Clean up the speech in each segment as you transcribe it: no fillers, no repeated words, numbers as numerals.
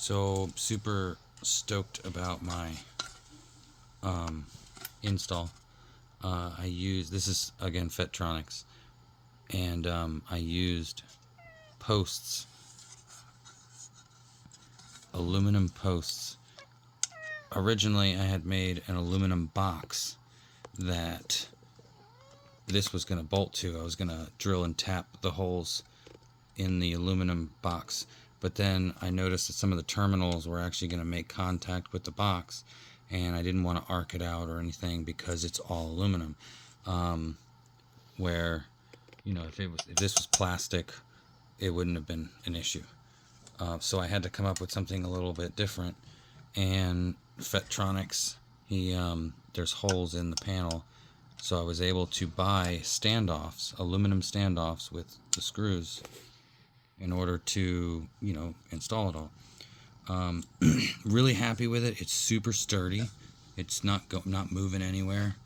So super stoked about my install. I use, this is again Fettronics, and I used posts, aluminum posts. Originally I had made an aluminum box that this was going to bolt to. I was going to drill and tap the holes in the aluminum box, but then I noticed that some of the terminals were actually going to make contact with the box, and I didn't want to arc it out or anything because it's all aluminum. Where, you know, if this was plastic, it wouldn't have been an issue. So I had to come up with something a little bit different, and Fettronics, there's holes in the panel, so I was able to buy standoffs, aluminum standoffs with the screws, in order to, you know, install it all. Really happy with it. It's super sturdy. It's not moving anywhere.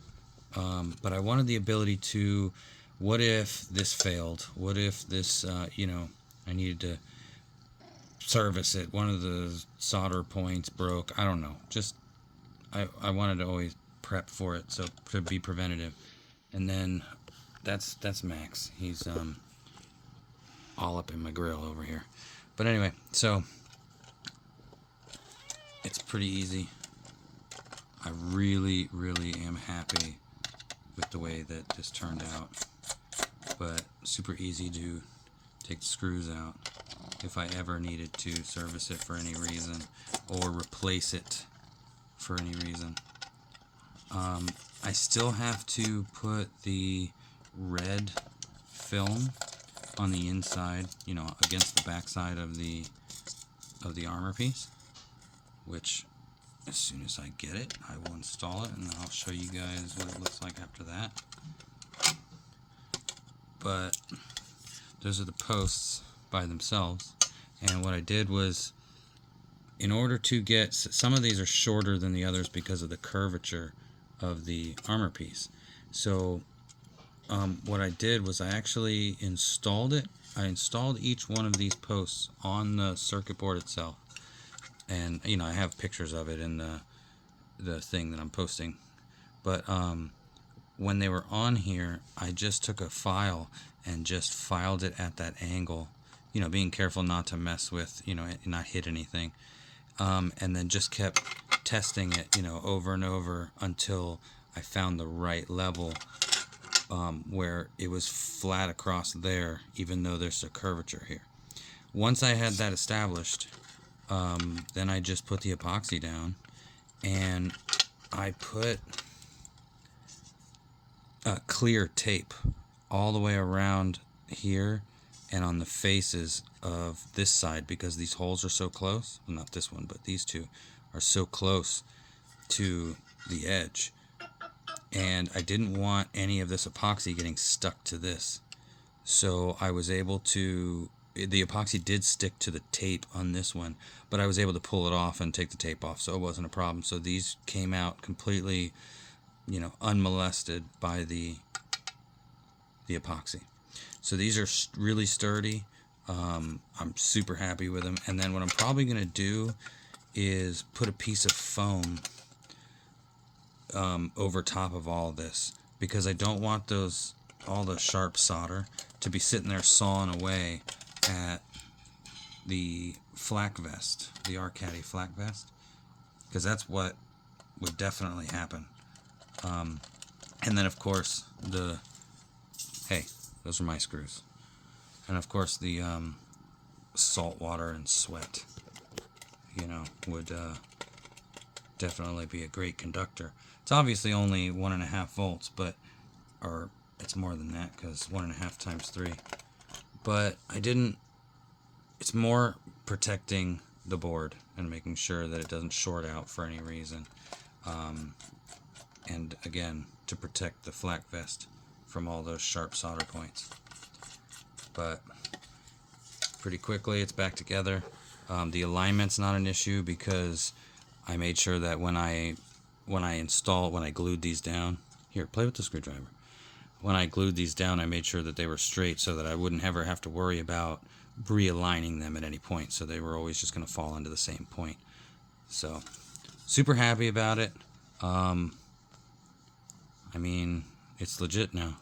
But I wanted the ability to, what if this failed? What if this, you know, I needed to service it? One of the solder points broke. I don't know. Just, I wanted to always prep for it, so to be preventative. And then that's Max. He's all up in my grill over here. But anyway, so it's pretty easy. I really am happy with the way that this turned out. But super easy to take the screws out if I ever needed to service it for any reason or replace it for any reason. I still have to put the red film on the inside, you know, against the backside of the armor piece, which as soon as I get it, I will install it, and I'll show you guys what it looks like after that. But those are the posts by themselves, and what I did was, in order to get, some of these are shorter than the others because of the curvature of the armor piece. So what I did was I actually installed it. I installed each one of these posts on the circuit board itself, and you know, I have pictures of it in the thing that I'm posting. But when they were on here, I just took a file and just filed it at that angle, you know, being careful not to mess with, you know, not hit anything, and then just kept testing it, you know, over and over until I found the right level, where it was flat across there, even though there's a curvature here. Once I had that established, then I just put the epoxy down, and I put clear tape all the way around here and on the faces of this side, because these holes are so close. Well, not this one, but these two are so close to the edge, and I didn't want any of this epoxy getting stuck to this. So I was able to, the epoxy did stick to the tape on this one, but I was able to pull it off and take the tape off, so it wasn't a problem. So these came out completely, you know, unmolested by the epoxy. So these are really sturdy. I'm super happy with them. And then what I'm probably going to do is put a piece of foam over top of all this, because I don't want all the sharp solder to be sitting there sawing away at the flak vest, the R-Caddy flak vest, because that's what would definitely happen. And then of course hey, those are my screws. And of course the salt water and sweat, you know, would definitely be a great conductor. It's obviously only 1.5 volts, but, or it's more than that, because 1.5 times 3. But it's more protecting the board and making sure that it doesn't short out for any reason. And again, to protect the flak vest from all those sharp solder points. But pretty quickly it's back together. The alignment's not an issue, because I made sure that when I glued these down, here, play with the screwdriver. When I glued these down, I made sure that they were straight, so that I wouldn't ever have to worry about realigning them at any point, so they were always just going to fall into the same point. So super happy about it. I mean, it's legit now.